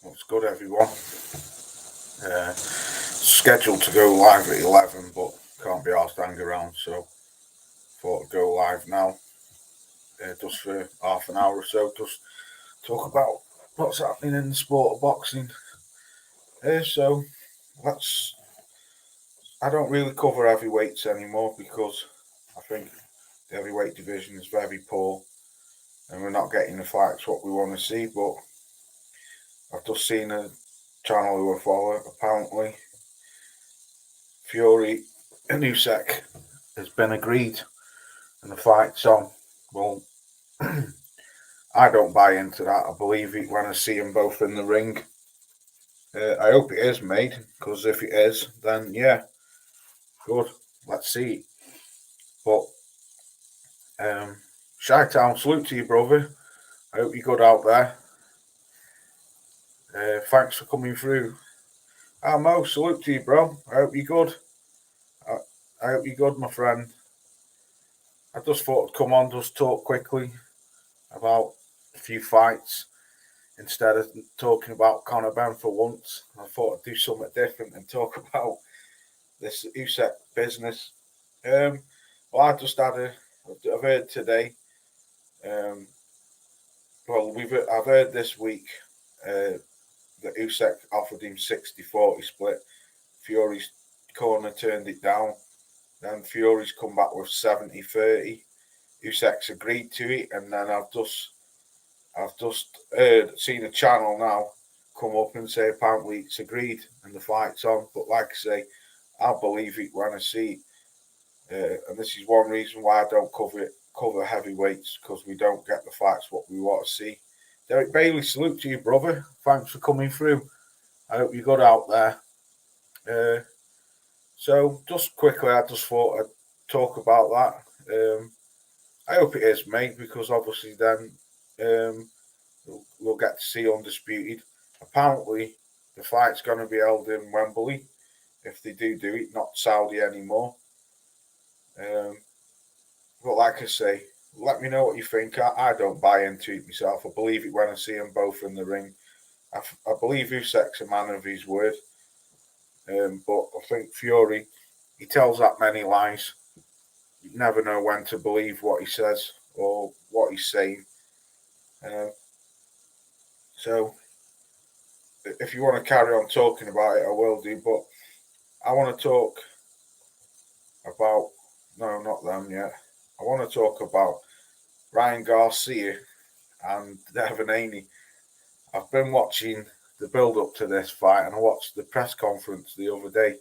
What's good, everyone? Scheduled to go live at 11, but can't be asked to hang around, so thought I'd go live now, just for half an hour or so, just talk about what's happening in the sport of boxing. So let's. I don't really cover heavyweights anymore because I think the heavyweight division is very poor, and we're not getting the fights what we want to see. But I've just seen a channel who I follow. Apparently, Fury and Usyk has been agreed, and the fight's on. Well, I don't buy into that. I believe it when I see them both in the ring. I hope it is made, because if it is, then yeah, good. Let's see. But Chi-Town, salute to you, brother. I hope you're good out there. Thanks for coming through. Mo, salute to you, bro. I hope you're good. I hope you're good, my friend. I just thought I'd come on, just talk quickly about a few fights instead of talking about Conor Benn for once. I thought I'd do something different and talk about this Usyk business. Well, I've heard today. I've heard this week that Usyk offered him 60-40 split. Fury's corner turned it down. Then Fury's come back with 70-30. Usyk's agreed to it, and then I've just seen a channel now come up and say apparently it's agreed and the fight's on. But like I say, I'll believe it when I see it. And this is one reason why I don't cover heavyweights, because we don't get the fights what we want to see. Derek Bailey, salute to you, brother. Thanks for coming through. I hope you're good out there. So just quickly, I just thought I'd talk about that. I hope it is made, because obviously then we'll get to see Undisputed. Apparently, the fight's going to be held in Wembley, if they do it, not Saudi anymore. But like I say, let me know what you think. I don't buy into it myself. I believe it when I see them both in the ring. I believe Usyk's a man of his word. But I think Fury, he tells that many lies. You never know when to believe what he says or what he's saying. So if you want to carry on talking about it, I will do. But I want to talk about, no, not them yet. I want to talk about Ryan Garcia and Devin Haney. I've been watching the build up to this fight, and I watched the press conference the other day,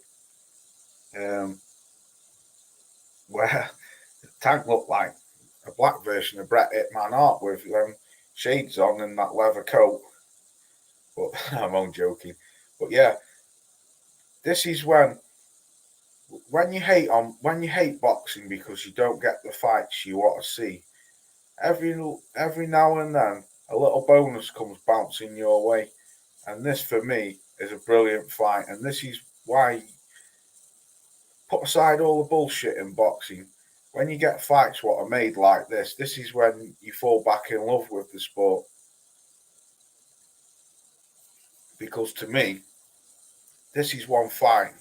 where Tank looked like a black version of Bret Hitman Hart with shades on and that leather coat. But I'm only joking. But yeah, this is when you hate boxing because you don't get the fights you want to see. Every now and then, a little bonus comes bouncing your way, and this for me is a brilliant fight. And this is why, put aside all the bullshit in boxing, when you get fights what are made like this is when you fall back in love with the sport. Because to me, this is one fight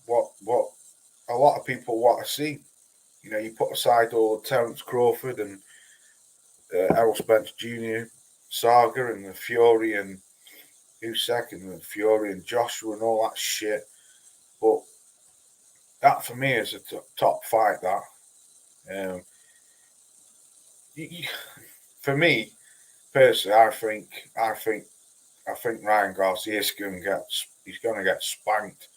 what a lot of people want to see. You know, you put aside all the Terence Crawford and Errol Spence Jr. saga and the Fury and Usyk and the Fury and Joshua and all that shit. But that for me is a top fight. That for me personally, I think Ryan Garcia is going to get spanked.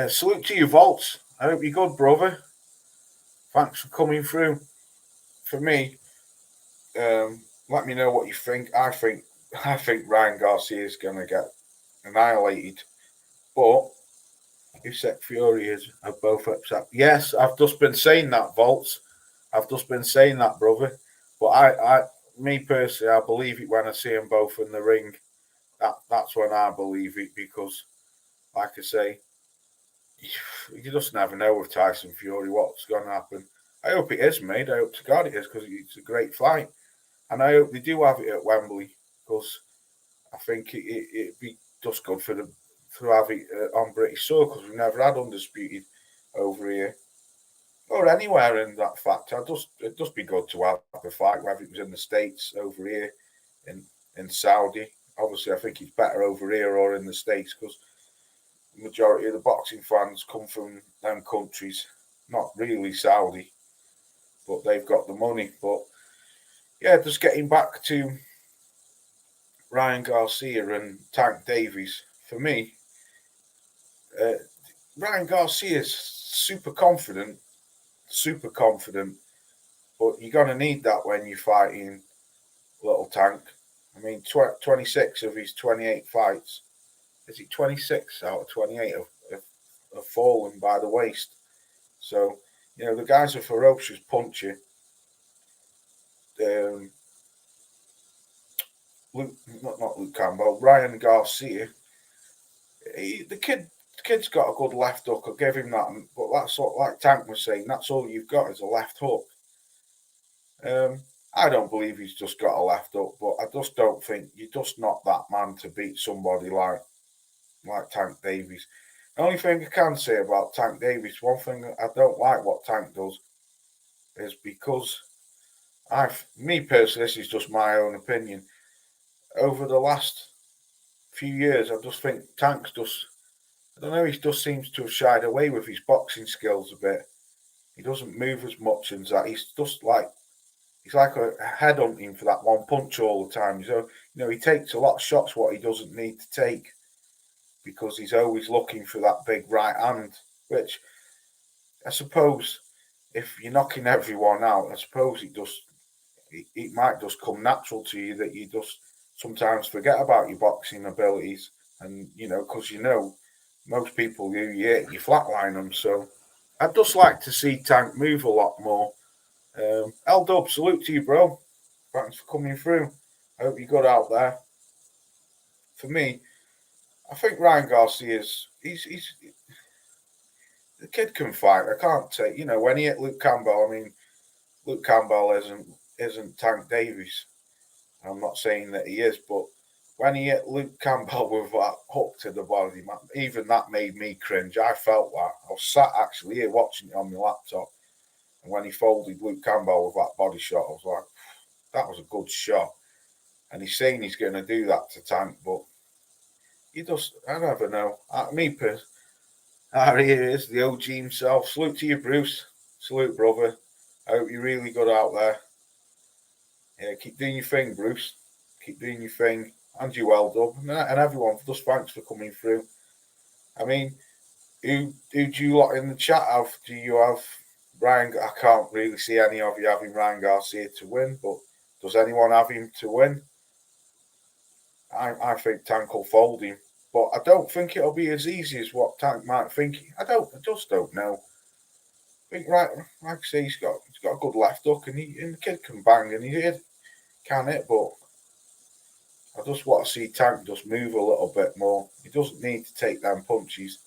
Salute to you, Volts. I hope you're good, brother. Thanks for coming through. For me, let me know what you think. I think Ryan Garcia is going to get annihilated, but Usyk Fury are both upset. Yes, I've just been saying that, Volts. I've just been saying that, brother. But me personally, I believe it when I see them both in the ring. That's when I believe it, because, like I say, you just never know with Tyson Fury what's going to happen. I hope it is made. I hope to God it is, because it's a great fight. And I hope they do have it at Wembley, because I think it'd be just good for to have it on British soil because we've never had undisputed over here or anywhere. In that fact, it'd just be good to have the fight, whether it was in the States, over here, in Saudi. Obviously, I think it's better over here or in the States because the majority of the boxing fans come from them countries. Not really Saudi, but they've got the money. But yeah, just getting back to Ryan Garcia and Tank Davies. For me, uh, Ryan Garcia's super confident, but you're going to need that when you're fighting Little Tank. I mean, 26 of his 28 fights, is he 26 out of 28 have fallen by the waist. So, the guy's a ferocious puncher. Not Luke Campbell, Ryan Garcia. The kid's got a good left hook. I'll give him that. But that's what, like Tank was saying, that's all you've got is a left hook. I don't believe he's just got a left hook, but I just don't think you're just not that man to beat somebody like Tank Davies. The only thing I can say about Tank Davies, one thing I don't like what Tank does is because me personally, this is just my own opinion. Over the last few years, I just think Tank's I don't know, he just seems to have shied away with his boxing skills a bit. He doesn't move as much as that. He's like a headhunting for that one punch all the time. So, he takes a lot of shots what he doesn't need to take because he's always looking for that big right hand, which I suppose if you're knocking everyone out, I suppose it might just come natural to you that you just sometimes forget about your boxing abilities and, because most people you flatline them. So I'd just like to see Tank move a lot more. L-Dub, salute to you, bro. Thanks for coming through. I hope you got out there. For me, I think Ryan Garcia's he's the kid can fight. I can't say when he hit Luke Campbell. I mean, Luke Campbell isn't Tank Davies. I'm not saying that he is, but when he hit Luke Campbell with that hook to the body, even that made me cringe. I felt that. I was sat actually here watching it on my laptop, and when he folded Luke Campbell with that body shot, I was like, that was a good shot. And he's saying he's going to do that to Tank, but I never know. Here is the OG himself. Salute to you, Bruce. Salute, brother. I hope you're really good out there. Yeah, keep doing your thing, Bruce. Keep doing your thing. And you, L-Dub. And everyone, just thanks for coming through. I mean, who do you lot in the chat have? Do you have Ryan? I can't really see any of you having Ryan Garcia to win, but does anyone have him to win? I think Tank will fold him, but I don't think it'll be as easy as what Tank might think. I just don't know. I think like I say, he's got a good left hook, and the kid can bang, and he can it, but I just want to see Tank just move a little bit more. He doesn't need to take them punches,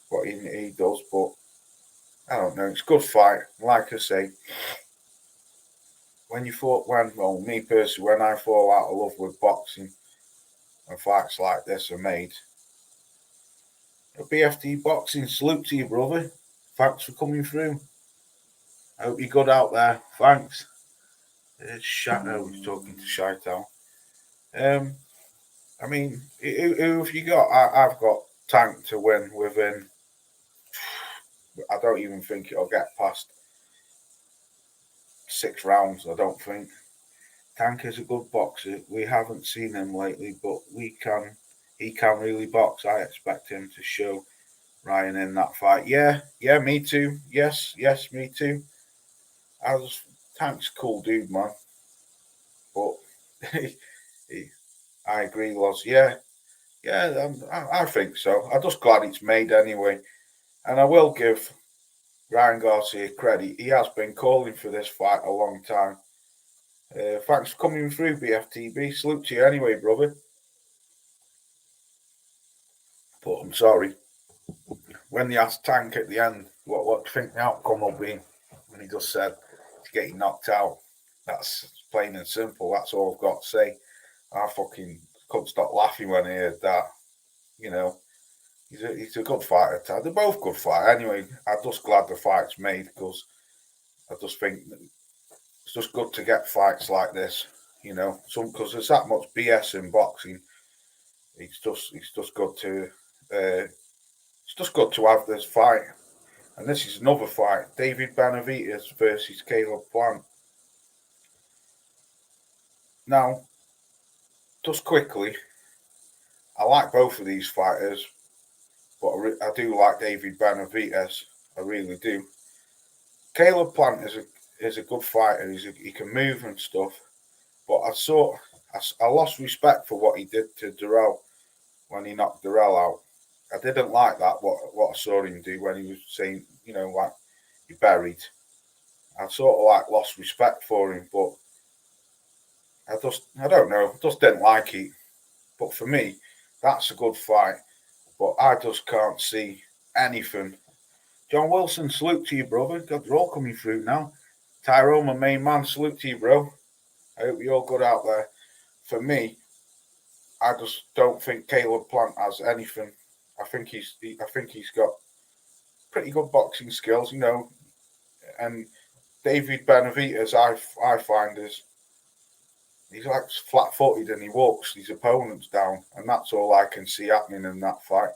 what he does, but I don't know. It's a good fight. Like I say, me personally, when I fall out of love with boxing and fights like this are made, BFT Boxing, salute to you, brother. Thanks for coming through. I hope you're good out there. Thanks. It's Shadow who's talking to Shaitown. I mean, who have you got? I've got Tank to win within. I don't even think it'll get past 6 rounds. I don't think. Tank is a good boxer. We haven't seen him lately, but he can really box. I expect him to show Ryan in that fight. Yeah, me too. Yes, me too. Tank's a cool dude, man. But I agree, Loz. Yeah, I think so. I'm just glad it's made anyway. And I will give Ryan Garcia credit. He has been calling for this fight a long time. Thanks for coming through, BFTB. Salute to you anyway, brother. But I'm sorry. When they asked Tank at the end, what do you think the outcome will be? And he just said, he's getting knocked out. That's plain and simple. That's all I've got to say. I fucking couldn't stop laughing when I heard that. You know, he's a good fighter. They're both good fighters. Anyway, I'm just glad the fight's made because I just think it's just good to get fights like this. You know, because there's that much BS in boxing. It's just good to have this fight. And this is another fight: David Benavidez versus Caleb Plant. Now, just quickly, I like both of these fighters, but I do like David Benavidez. I really do. Caleb Plant is a good fighter. He can move and stuff, but I lost respect for what he did to Durrell when he knocked Durrell out. I didn't like that what I saw him do when he was saying, you know, like he buried. I sort of like lost respect for him, but I don't know, just didn't like it. But for me, that's a good fight. But I just can't see anything. John Wilson, salute to you, brother. God, they're all coming through now. Tyrone, my main man, salute to you, bro. I hope you're all good out there. For me, I just don't think Caleb Plant has anything. I think he's got pretty good boxing skills, you know. And David Benavidez, I find he's like flat-footed and he walks his opponents down, and that's all I can see happening in that fight.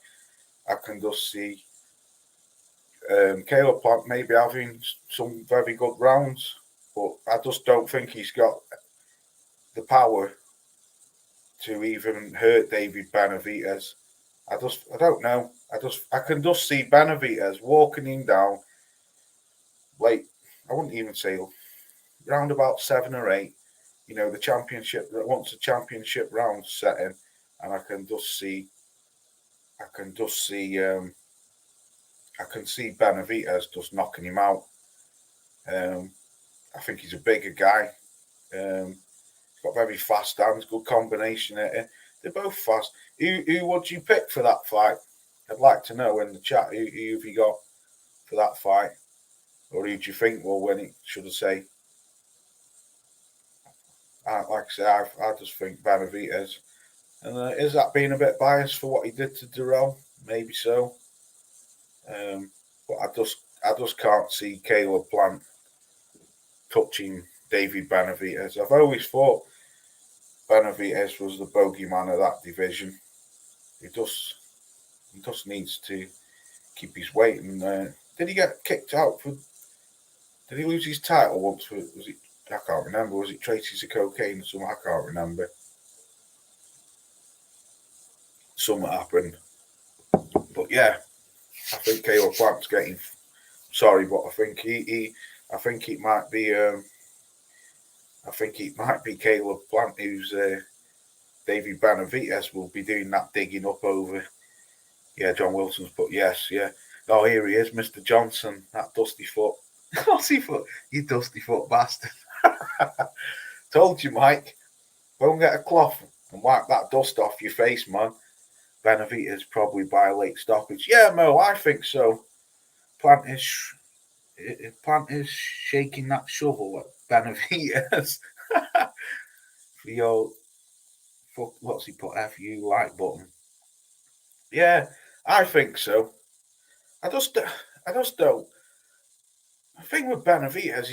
I can just see Caleb Plant maybe having some very good rounds, but I just don't think he's got the power to even hurt David Benavidez. I don't know. I can just see Benavidez walking him down late. I wouldn't even say round about 7 or 8. You know, the championship, once the championship round's set in, and I can see Benavidez just knocking him out. I think he's a bigger guy. He's got very fast hands, good combination. They're both fast. Who would you pick for that fight? I'd like to know in the chat. Who have you got for that fight? Or who do you think will win it, should I say? Like I say, I just think Benavidez. And is that being a bit biased for what he did to Durrell? Maybe so. But I just can't see Caleb Plant touching David Benavidez. I've always thought Benavidez was the bogeyman of that division. He just needs to keep his weight. And did he get kicked out for? Did he lose his title once? Was it? I can't remember. Was it traces of cocaine or something? I can't remember. Something happened. But yeah, I think Caleb Plant's getting. Sorry, but I think I think it might be. I think it might be Caleb Plant who's David Benavidez will be doing that digging up over. Yeah, John Wilson's put yes, yeah. Oh, here he is, Mr. Johnson, that dusty foot. Dusty foot, you dusty foot bastard. Told you, Mike. Go and get a cloth and wipe that dust off your face, man. Benavidez probably by a late stoppage. Yeah, Mo, I think so. Plant is shaking that shovel at Benavidez. For your what's he put? FU like button. Yeah, I think so. I just don't. The thing with Benavidez,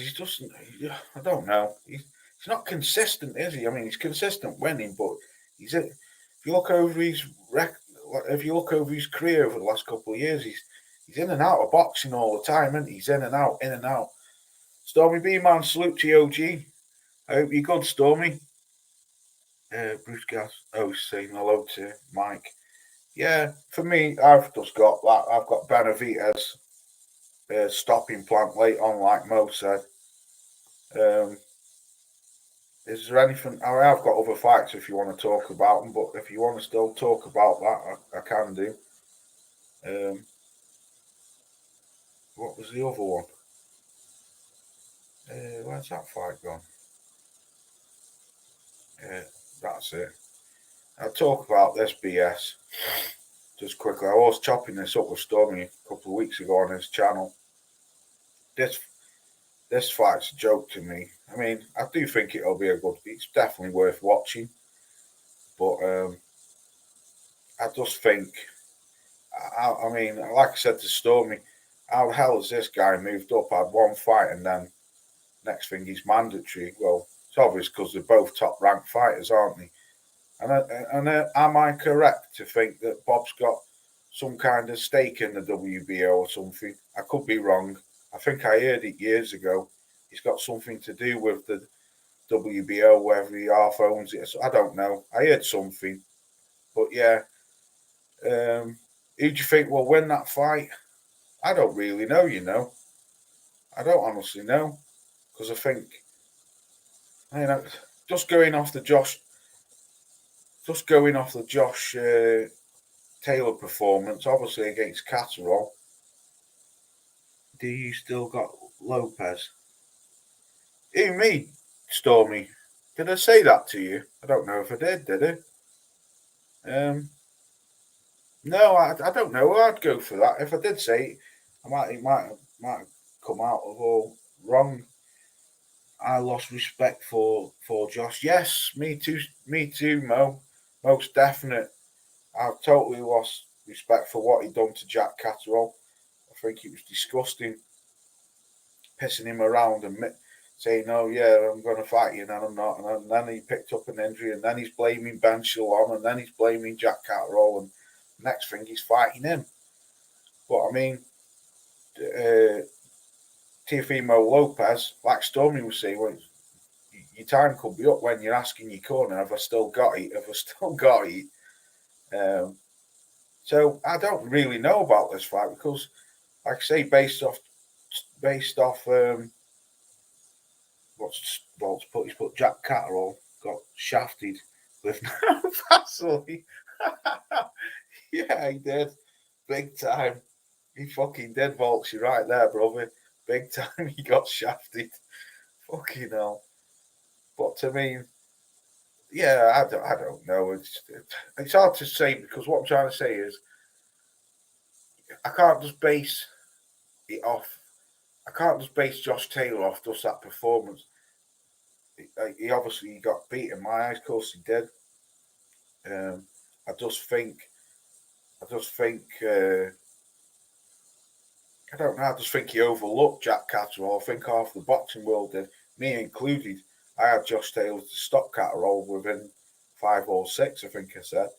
I don't know. He's not consistent, is he? I mean, he's consistent winning, but if you look over his career over the last couple of years, he's in and out of boxing all the time, and he's in and out, in and out. Stormy B man, salute to you, OG. I hope you're good, Stormy. Bruce Gas, saying hello to Mike. Yeah, for me, I've just got that. I've got Benavidez stopping Plant late on, like Mo said. Is there anything? I've got other fights if you want to talk about them, but if you want to still talk about that, I can do. What was the other one? Where's that fight gone? That's it. I'll talk about this BS just quickly. I was chopping this up with Stormy a couple of weeks ago on his channel. This fight's a joke to me. I mean, I do think it'll be it's definitely worth watching. But I just think, I mean, like I said to Stormy, how the hell has this guy moved up? Had one fight and then next thing he's mandatory. Well, it's obvious because they're both top ranked fighters, aren't they? And am I correct to think that Bob's got some kind of stake in the WBO or something? I could be wrong. I think I heard it years ago. He's got something to do with the WBO, whether he half owns it. I don't know. I heard something. But yeah, who do you think will win that fight? I don't really know, you know. I don't honestly know. Because I think, you know, just going off the Josh, Taylor performance, obviously against Catterall. Do you still got Lopez? Even me, Stormy. Did I say that to you? I don't know if I did I? No, I don't know. I'd go for that. If I did say it, it might have come out of all wrong. I lost respect for Josh. Yes, me too, Mo. Most definite. I've totally lost respect for what he done to Jack Catterall. I think it was disgusting, pissing him around and saying, "Oh yeah, I'm going to fight you," and then I'm not. And then he picked up an injury, and then he's blaming Ben Shalom, and then he's blaming Jack Catterall, and next thing he's fighting him. But I mean, Teofimo Lopez, like Stormy was saying, well, your time could be up when you're asking your corner, "Have I still got it? Have I still got it?" So I don't really know about this fight because, like I say, based off he's put Jack Catterall got shafted with no Vaseline. Yeah, he did, big time. He fucking did, Volksy, right there, brother. Big time, he got shafted. Fucking hell. But to me, yeah, I don't know. It's hard to say because what I'm trying to say is I can't just base it off. I can't just base Josh Taylor off just that performance. He obviously got beat in my eyes, of course he did. Um, I just think, I don't know. I just think he overlooked Jack Catterall. I think half the boxing world did, me included. I had Josh Taylor to stop Catterall within 5 or 6, I think I said.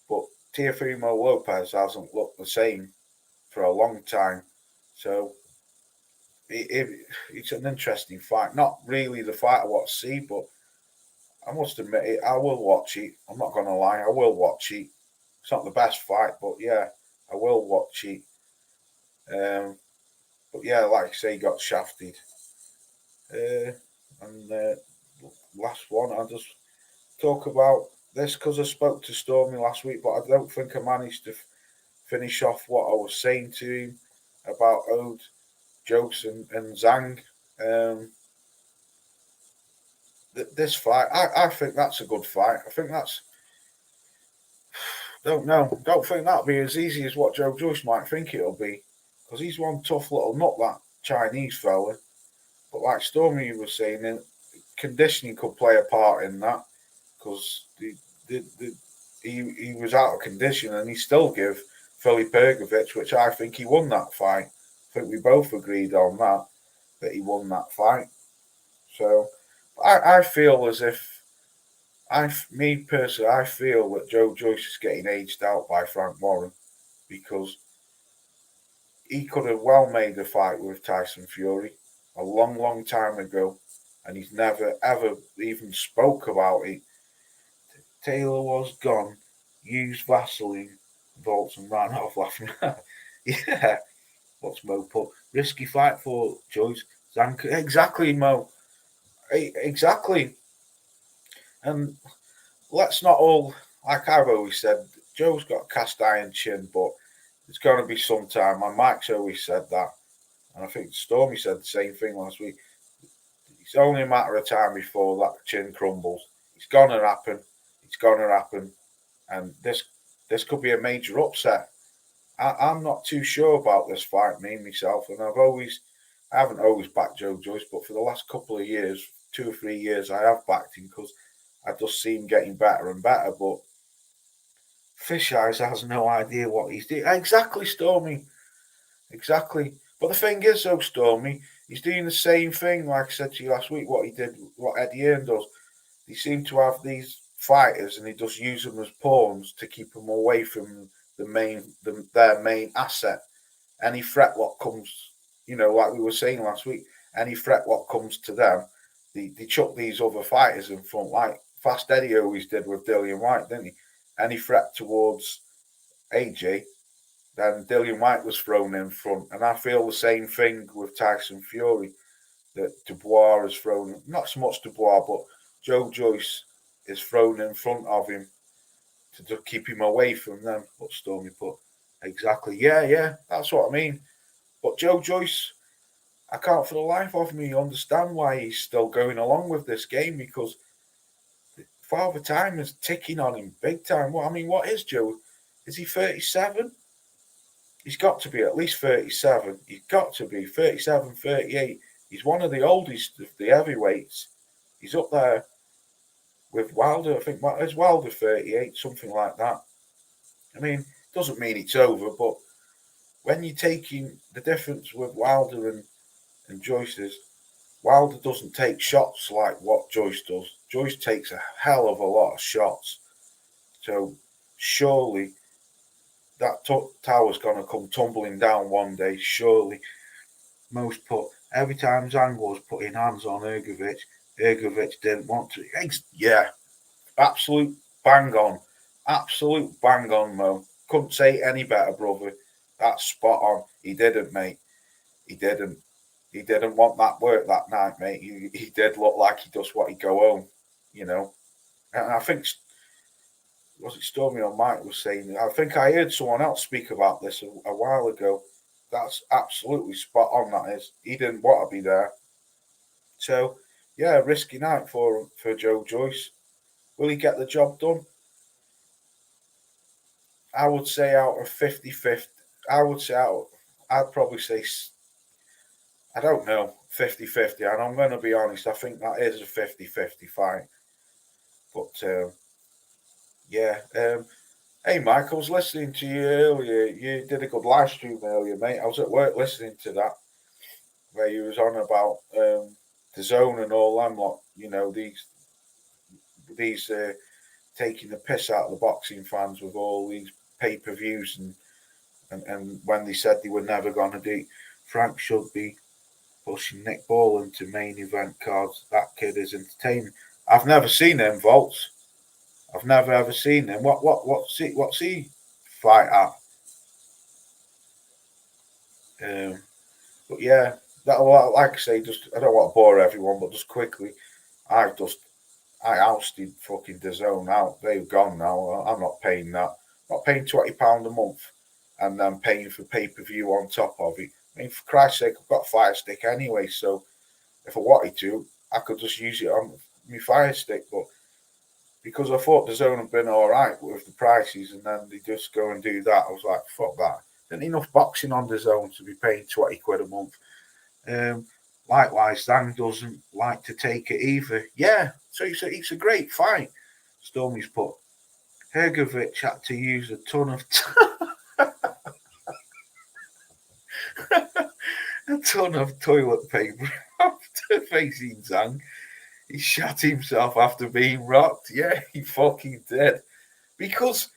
But Teofimo Lopez hasn't looked the same for a long time. So it's an interesting fight. Not really the fight I want to see, but I must admit it. I will watch it. I'm not going to lie. I will watch it. It's not the best fight, but yeah, I will watch it. But yeah, like I say, he got shafted. And last one, I'll just talk about this because I spoke to Stormy last week, but I don't think I managed to finish off what I was saying to him about Ode, Jokes, and Zhang. This fight, I think that's a good fight. I think that's. Don't know. Don't think that'll be as easy as what Joe Joyce might think it'll be. Because he's one tough little nut, that Chinese fella. But like Stormy was saying, conditioning could play a part in that. Because he was out of condition and he still gave Philly Pergovic, which I think he won that fight. I think we both agreed on that he won that fight. So I feel as if me personally, I feel that Joe Joyce is getting aged out by Frank Warren because he could have well made a fight with Tyson Fury a long, long time ago, and he's never ever even spoke about it. Taylor was gone, used Vaseline, Volts and ran off laughing. Yeah, what's Mo put? Risky fight for Joyce. Zank. Exactly, Mo. Exactly. And let's not all, like I've always said, Joe's got a cast iron chin, but it's going to be some time. And Mike's always said that. And I think Stormy said the same thing last week. It's only a matter of time before that chin crumbles. It's going to happen. It's going to happen. And this could be a major upset. I'm not too sure about this fight, me myself. And I haven't always backed Joe Joyce, but for the last couple of years, 2 or 3 years, I have backed him because I just see him getting better and better. But Fish Eyes has no idea what he's doing. Exactly, Stormy. Exactly. But the thing is, though, Stormy, he's doing the same thing, like I said to you last week, what he did, what Eddie Hearn does. He seems to have these fighters and he just use them as pawns to keep them away from their main asset. Any threat what comes, like we were saying last week, any threat what comes to them, they chuck these other fighters in front, like Fast Eddie always did with Dillian White, didn't he? Any threat towards AJ, then Dillian White was thrown in front. And I feel the same thing with Tyson Fury, that Dubois is thrown, not so much Dubois, but Joe Joyce is thrown in front of him to keep him away from them. What Stormy put. Exactly. Yeah, that's what I mean. But Joe Joyce, I can't for the life of me understand why he's still going along with this game, because Father Time is ticking on him big time. What is Joe? Is he 37? He's got to be at least 37. He's got to be 37, 38. He's one of the oldest of the heavyweights. He's up there with Wilder. I think is Wilder 38, something like that. Doesn't mean it's over, but when you're taking the difference with Wilder and Joyce is, Wilder doesn't take shots like what Joyce does. Joyce takes a hell of a lot of shots. So surely that tower's going to come tumbling down one day, surely. Every time Zhang was putting hands on Ergovic didn't want to. Yeah, absolute bang on. Absolute bang on, Mo. Couldn't say any better, brother. That's spot on. He didn't, mate. He didn't. He didn't want that work that night, mate. He did look like he just wanted to go home, And I think, was it Stormy or Mike was saying, I think I heard someone else speak about this a while ago. That's absolutely spot on, that is. He didn't want to be there. So, yeah, risky night for Joe Joyce. Will he get the job done? I would say out of 50-50, I'd probably say, I don't know, 50-50. And I'm going to be honest, I think that is a 50-50 fight. But, yeah. Hey, Mike, I was listening to you earlier. You did a good live stream earlier, mate. I was at work listening to that, where you was on about the zone and all them lot, these taking the piss out of the boxing fans with all these pay-per-views and when they said they were never going to do, Frank should be pushing Nick Ball into main event cards. That kid is entertaining. I've never seen them vaults. I've never ever seen him. What's he fight at? But yeah, that, like I say, just I don't want to bore everyone, but just quickly, I ousted fucking DAZN out. They've gone now. I'm not paying that. I'm not paying £20 a month and then paying for pay-per-view on top of it. For Christ's sake, I've got a Fire Stick anyway, so if I wanted to, I could just use it on my Fire Stick. But because I thought DAZN had been all right with the prices, and then they just go and do that, I was like, fuck that. There's enough boxing on DAZN to be paying 20 quid a month. Likewise, Zhang doesn't like to take it either. Yeah, so it's a great fight. Stormy's put, Hergovic had to use a ton of toilet paper after facing Zhang. He shot himself after being rocked. Yeah, he fucking did. Because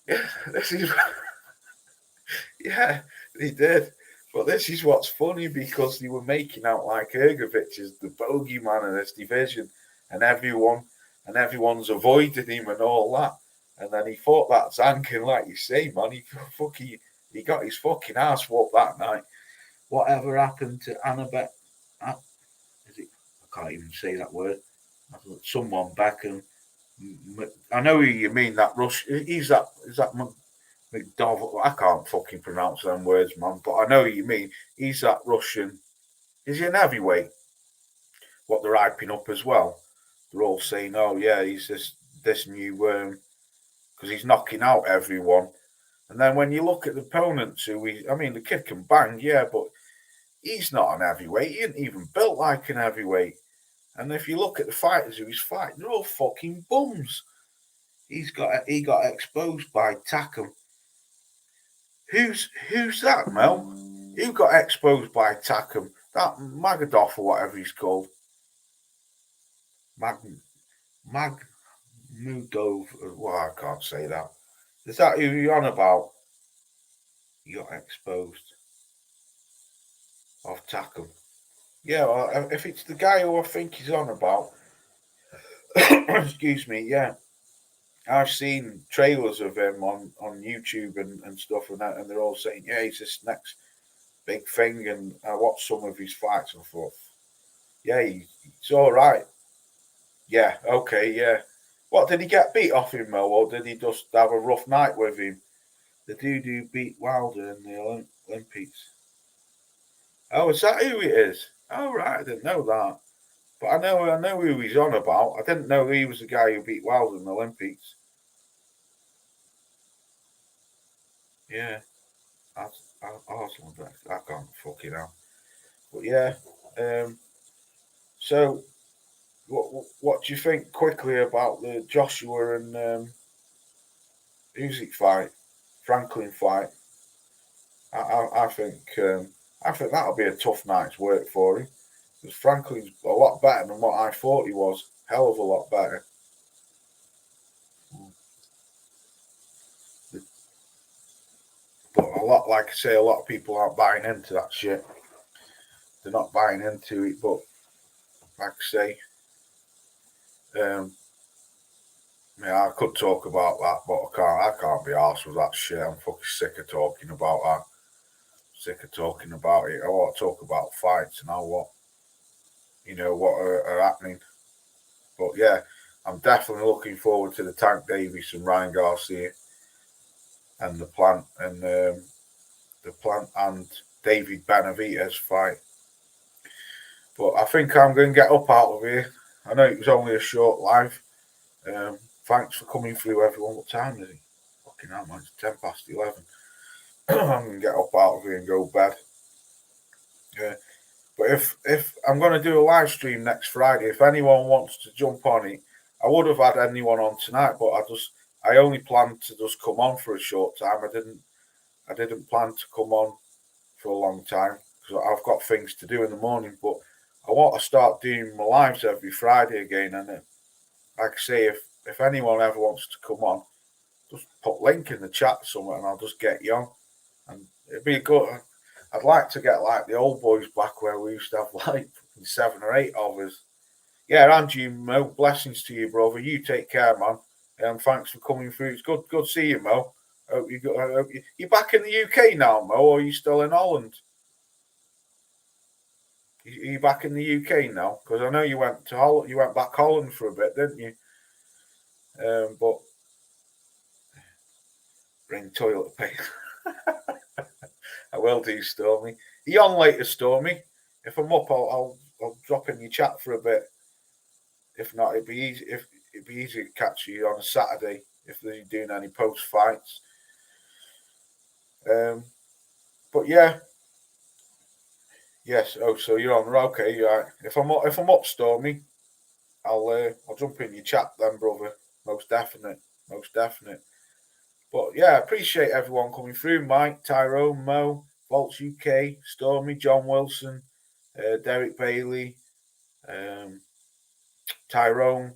this is yeah, he did. But this is what's funny, because they were making out like Ergovic is the bogeyman of this division, and everyone's avoided him and all that. And then he fought that Zankin, like you say, man. He got his fucking ass whooped that night. Whatever happened to Annabeth? I can't even say that word. Someone back, and I know who you mean. That Rush. Is that McDowell? I can't fucking pronounce them words, man. But I know who you mean. He's that Russian. Is he an heavyweight? What they're hyping up as well. They're all saying, "Oh yeah, he's this new because he's knocking out everyone." And then when you look at the opponents, the kid can bang, yeah, but he's not an heavyweight. He isn't even built like an heavyweight. And if you look at the fighters who he's fighting, they're all fucking bums. He got exposed by Takam. Who's that, Mel? Who got exposed by Takam? That Magadoff or whatever he's called. Magmudov. Well, I can't say that. Is that who you're on about? He got exposed of Takam. Yeah, well, if it's the guy who I think he's on about, excuse me, yeah. I've seen trailers of him on YouTube and stuff and that, and they're all saying, yeah, he's this next big thing. And I watched some of his fights and thought, yeah, he's all right. Yeah, okay, yeah. What, did he get beat off him, Mo, or did he just have a rough night with him? The dude who beat Wilder in the Olympics. Oh, is that who it is? Oh, right, I didn't know that. But I know who he's on about. I didn't know he was the guy who beat Wilder in the Olympics. Yeah, I can't fucking hell. But yeah, so what do you think quickly about the Joshua and Usyk fight, Franklin fight? I think that'll be a tough night's work for him because Franklin's a lot better than what I thought he was. Hell of a lot better. But like I say, a lot of people aren't buying into that shit. They're not buying into it. But like I say, yeah, I could talk about that, but I can't be arsed with that shit. I'm fucking sick of talking about that. Sick of talking about it. I want to talk about fights and what are happening. But yeah, I'm definitely looking forward to the Tank Davis and Ryan Garcia and the Plant and David Benavidez fight. But I think I'm going to get up out of here. I know it was only a short live. Thanks for coming through, everyone. What time is it? Fucking hell, man. It's 11:10. I'm going to get up out of here and go to bed. Yeah. But if I'm going to do a live stream next Friday, if anyone wants to jump on it, I would have had anyone on tonight, but I only planned to just come on for a short time. I didn't plan to come on for a long time because I've got things to do in the morning. But I want to start doing my lives every Friday again. And like I say, if anyone ever wants to come on, just put link in the chat somewhere, and I'll just get you on. And it'd be good. I'd like to get like the old boys back where we used to have like 7 or 8 of us. Yeah, and you, Mo. Blessings to you, brother. You take care, man. Thanks for coming through. It's good to see you, Mo. You're back in the UK now, Mo, or are you still in Holland? Are you back in the UK now? Because I know you went to Holland. You went back Holland for a bit, didn't you? But bring toilet paper. I will do, Stormy. Are you on later, Stormy? If I'm up, I'll drop in your chat for a bit. If not, it'd be easy. It'd be easy to catch you on a Saturday if they're doing any post fights. But yeah, yes. Oh, so you're on? Okay, right. If I'm up, Stormy, I'll jump in your chat then, brother. Most definite. But yeah, I appreciate everyone coming through. Mike, Tyrone, Mo, Volts UK, Stormy, John Wilson, Derek Bailey, Tyrone,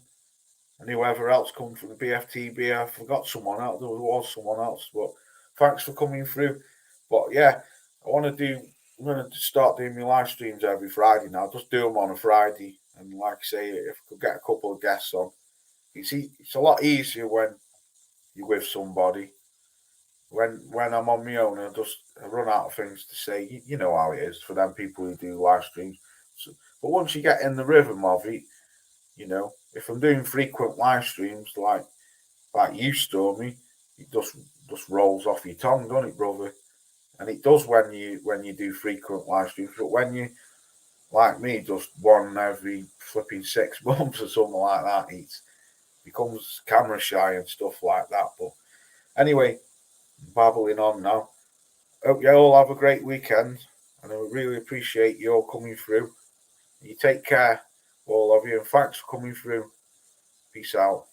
and whoever else come from the BFTB. I forgot someone else. There was someone else, but thanks for coming through. But yeah, I'm going to start doing my live streams every Friday now. Just do them on a Friday, and like I say, if I could get a couple of guests on, it's a lot easier when you're with somebody. When I'm on my own, I run out of things to say. You know how it is for them people who do live streams. So, but once you get in the rhythm of it, if I'm doing frequent live streams like you, Stormy, it just rolls off your tongue, doesn't it, brother? And it does when you do frequent live streams. But when you, like me, just one every flipping 6 months or something like that, it becomes camera shy and stuff like that. But anyway, babbling on now. Hope you all have a great weekend, and I really appreciate you all coming through. You take care. All of you. And thanks for coming through. Peace out.